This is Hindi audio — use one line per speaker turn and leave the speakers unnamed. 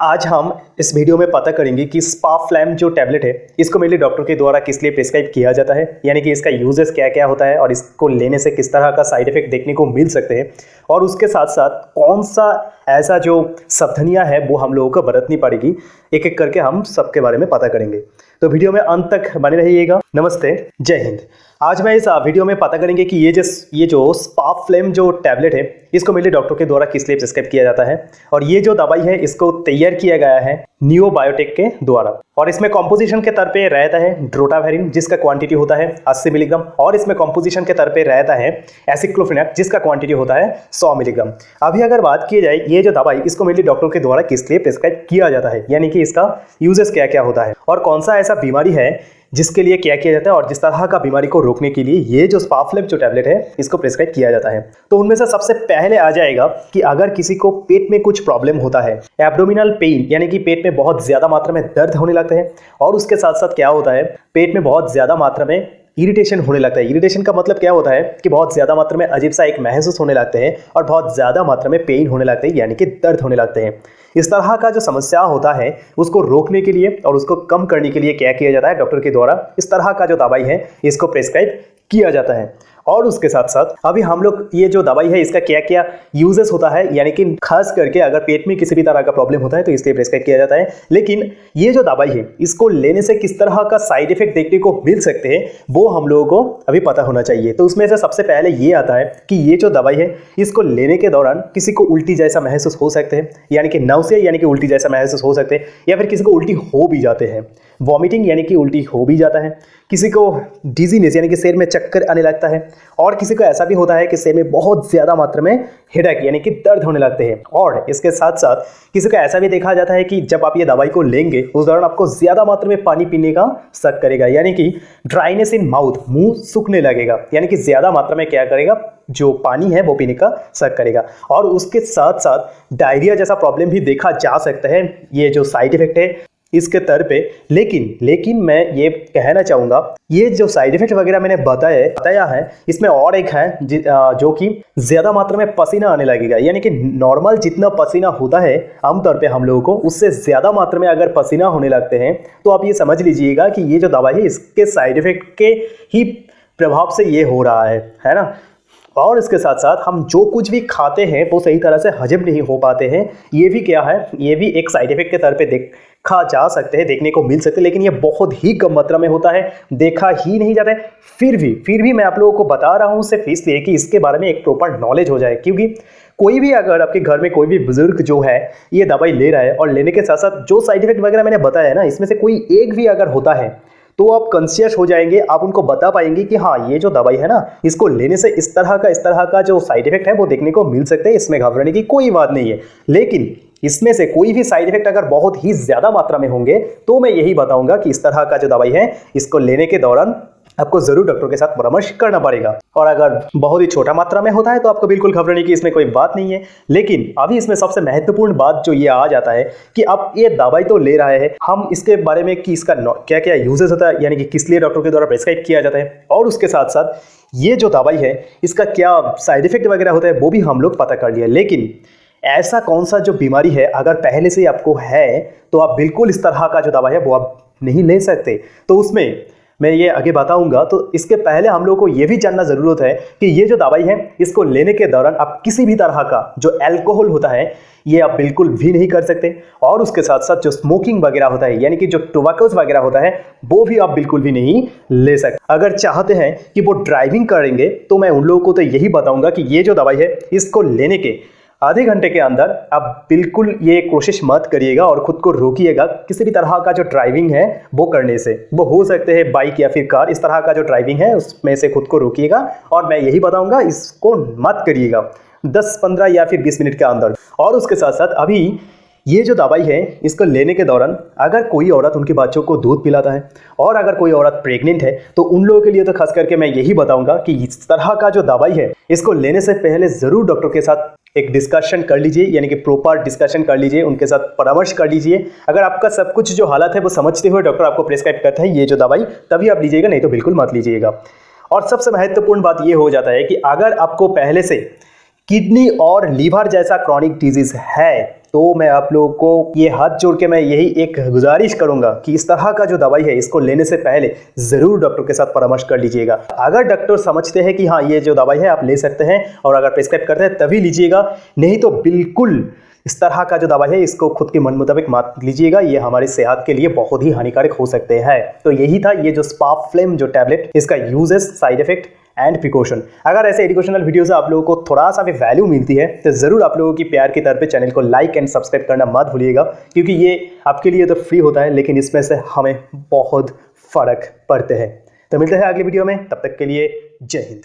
आज हम इस वीडियो में पता करेंगे कि स्पा फ्लैम जो टैबलेट है इसको मेनली डॉक्टर के द्वारा किस लिए प्रिस्क्राइब किया जाता है, यानी कि इसका यूजेस क्या क्या होता है और इसको लेने से किस तरह का साइड इफेक्ट देखने को मिल सकते हैं और उसके साथ साथ कौन सा ऐसा जो सावधानियां है वो हम लोगों को बरतनी पड़ेगी। एक एक करके हम सबके बारे में पता करेंगे, तो वीडियो में अंत तक बने रहिएगा। नमस्ते, जय हिंद। आज मैं इस वीडियो में पता करेंगे कि ये जो स्पा फ्लैम जो टैबलेट है इसको मेनली डॉक्टर के द्वारा किस लिए प्रिस्क्राइब किया जाता है और ये जो दवाई है इसको तैयार किया गया है नियो बायोटेक के द्वारा और इसमें कॉम्पोजिशन के तौर पे रहता है ड्रोटावेरिन जिसका क्वांटिटी होता है 80 मिलीग्राम और इसमें कॉम्पोजिशन के तौर पे रहता है एसिक्लोफेनाक जिसका क्वांटिटी होता है 100 मिलीग्राम। अभी अगर बात की जाए ये जो दवाई इसको मेनली डॉक्टर के द्वारा किस लिए प्रिस्क्राइब किया जाता है, यानी कि इसका यूजेस क्या क्या होता है और कौन सा ऐसा बीमारी है जिसके लिए क्या किया जाता है और जिस तरह का बीमारी को रोकने के लिए ये जो स्पा फ्लैम जो टैबलेट है इसको प्रिस्क्राइब किया जाता है। तो उनमें से सबसे पहले आ जाएगा कि अगर किसी को पेट में कुछ प्रॉब्लम होता है, एब्डोमिनल पेन यानी कि पेट में बहुत ज्यादा मात्रा में दर्द होने लगता है और उसके साथ साथ क्या होता है पेट में बहुत ज्यादा मात्रा में इरिटेशन होने लगता है। इरिटेशन का मतलब क्या होता है कि बहुत ज्यादा मात्रा में अजीब सा एक महसूस होने लगते हैं और बहुत ज्यादा मात्रा में पेन होने लगते हैं यानी कि दर्द होने लगते हैं। इस तरह का जो समस्या होता है उसको रोकने के लिए और उसको कम करने के लिए क्या किया जाता है डॉक्टर के द्वारा इस तरह का जो दवाई है इसको प्रिस्क्राइब किया जाता है। और उसके साथ साथ अभी हम लोग ये जो दवाई है इसका क्या क्या यूजेस होता है, यानी कि खास करके अगर पेट में किसी भी तरह का प्रॉब्लम होता है तो इसलिए प्रिस्क्राइब किया जाता है। लेकिन ये जो दवाई है इसको लेने से किस तरह का साइड इफेक्ट देखने को मिल सकते हैं वो हम लोगों को अभी पता होना चाहिए। तो उसमें से सबसे पहले ये आता है कि ये जो दवाई है इसको लेने के दौरान किसी को उल्टी जैसा महसूस हो सकते हैं, यानी कि नौसिया यानी कि उल्टी जैसा महसूस हो सकते हैं, या फिर किसी को उल्टी हो भी जाते हैं, वॉमिटिंग यानी कि उल्टी हो भी जाता है, किसी को डिजीनेस यानी कि सिर में चक्कर आने लगता है और किसी को ऐसा भी होता है कि सिर में बहुत ज्यादा मात्रा में हेडेक यानी कि दर्द होने लगते हैं। और इसके साथ साथ किसी को ऐसा भी देखा जाता है कि जब आप ये दवाई को लेंगे उस दौरान आपको ज्यादा मात्रा में पानी पीने का शक करेगा, यानी कि ड्राइनेस इन माउथ, मुंह सूखने लगेगा, यानी कि ज्यादा मात्रा में क्या करेगा जो पानी है वो पीने का शक करेगा। और उसके साथ साथ डायरिया जैसा प्रॉब्लम भी देखा जा सकता है ये जो साइड इफेक्ट है इसके तौर पे। लेकिन मैं ये कहना चाहूंगा ये जो साइड इफेक्ट वगैरह मैंने बताया है इसमें और एक है जो कि ज्यादा मात्रा में पसीना आने लगेगा, यानी कि नॉर्मल जितना पसीना होता है आमतौर पे हम लोगों को उससे ज्यादा मात्रा में अगर पसीना होने लगते हैं तो आप ये समझ लीजिएगा कि ये जो दवाई है इसके साइड इफेक्ट के ही प्रभाव से ये हो रहा है ना। और इसके साथ साथ हम जो कुछ भी खाते हैं वो सही तरह से हजम नहीं हो पाते हैं, ये भी क्या है, ये भी एक साइड इफेक्ट के तौर पे देखा जा सकते हैं, देखने को मिल सकते हैं, लेकिन ये बहुत ही कम मात्रा में होता है, देखा ही नहीं जाता है। फिर भी मैं आप लोगों को बता रहा हूँ सिर्फ इसलिए कि इसके बारे में एक प्रॉपर नॉलेज हो जाए, क्योंकि कोई भी अगर आपके घर में कोई भी बुजुर्ग जो है ये दवाई ले रहा है और लेने के साथ साथ जो साइड इफेक्ट वगैरह मैंने बताया है ना इसमें से कोई एक भी अगर होता है तो आप कॉन्शियस हो जाएंगे, आप उनको बता पाएंगे कि हाँ ये जो दवाई है ना इसको लेने से इस तरह का जो साइड इफेक्ट है वो देखने को मिल सकते हैं, इसमें घबराने की कोई बात नहीं है। लेकिन इसमें से कोई भी साइड इफेक्ट अगर बहुत ही ज्यादा मात्रा में होंगे तो मैं यही बताऊंगा कि इस तरह का जो दवाई है इसको लेने के दौरान आपको जरूर डॉक्टर के साथ परामर्श करना पड़ेगा। और अगर बहुत ही छोटा मात्रा में होता है तो आपको बिल्कुल घबराने की इसमें कोई बात नहीं है। लेकिन अभी इसमें सबसे महत्वपूर्ण बात जो ये आ जाता है कि अब ये दवाई तो ले रहा है, हम इसके बारे में कि इसका क्या क्या यूजेस होता है, यानी कि किस लिए डॉक्टर के द्वारा प्रिस्क्राइब किया जाता है, और उसके साथ साथ ये जो दवाई है इसका क्या साइड इफेक्ट वगैरह होता है वो भी हम लोग पता कर लिया। लेकिन ऐसा कौन सा जो बीमारी है अगर पहले से आपको है तो आप बिल्कुल इस तरह का जो दवाई है वो आप नहीं ले सकते, तो उसमें मैं ये आगे बताऊंगा। तो इसके पहले हम लोगों को ये भी जानना जरूरत है कि ये जो दवाई है इसको लेने के दौरान आप किसी भी तरह का जो अल्कोहल होता है ये आप बिल्कुल भी नहीं कर सकते, और उसके साथ साथ जो स्मोकिंग वगैरह होता है यानी कि जो टोबैकोस वगैरह होता है वो भी आप बिल्कुल भी नहीं ले सकते। अगर चाहते हैं कि वो ड्राइविंग करेंगे तो मैं उन लोगों को तो यही बताऊंगा कि ये जो दवाई है इसको लेने के आधे घंटे के अंदर आप बिल्कुल ये कोशिश मत करिएगा और खुद को रोकिएगा किसी भी तरह का जो ड्राइविंग है वो करने से। वो हो सकते हैं बाइक या फिर कार, इस तरह का जो ड्राइविंग है उसमें से खुद को रोकिएगा और मैं यही बताऊंगा इसको मत करिएगा 10, 15 या फिर 20 मिनट के अंदर। और उसके साथ साथ अभी ये जो दवाई है इसको लेने के दौरान अगर कोई औरत उनके बच्चों को दूध पिलाता है और अगर कोई औरत प्रेग्नेंट है तो उन लोगों के लिए तो खास करके मैं यही बताऊंगा कि इस तरह का जो दवाई है इसको लेने से पहले जरूर डॉक्टर के साथ एक डिस्कशन कर लीजिए, यानी कि प्रॉपर डिस्कशन कर लीजिए, उनके साथ परामर्श कर लीजिए। अगर आपका सब कुछ जो हालत है वो समझते हुए डॉक्टर आपको प्रिस्क्राइब करता है ये जो दवाई तभी आप लीजिएगा, नहीं तो बिल्कुल मत लीजिएगा। और सबसे महत्वपूर्ण बात ये हो जाता है कि अगर आपको पहले से किडनी और लीवर जैसा क्रॉनिक डिजीज है तो मैं आप लोगों को ये हाथ जोड़ के मैं यही एक गुजारिश करूंगा कि इस तरह का जो दवाई है इसको लेने से पहले ज़रूर डॉक्टर के साथ परामर्श कर लीजिएगा। अगर डॉक्टर समझते हैं कि हाँ ये जो दवाई है आप ले सकते हैं और अगर प्रिस्क्राइब करते हैं तभी लीजिएगा, नहीं तो बिल्कुल इस तरह का जो दवाई है इसको खुद के मन मुताबिक मत लीजिएगा, ये हमारी सेहत के लिए बहुत ही हानिकारक हो सकते हैं। तो यही था ये जो स्पा फ्लेम जो टैबलेट, इसका uses, side effect and precaution. अगर ऐसे एजुकेशनल वीडियो से आप लोगों को थोड़ा सा भी वैल्यू मिलती है तो ज़रूर आप लोगों की प्यार की तरफ पे चैनल को लाइक एंड सब्सक्राइब करना मत भूलिएगा, क्योंकि ये आपके लिए तो फ्री होता है लेकिन इसमें से हमें बहुत फ़र्क पड़ते हैं। तो मिलते हैं अगली वीडियो में, तब तक के लिए जय हिंद।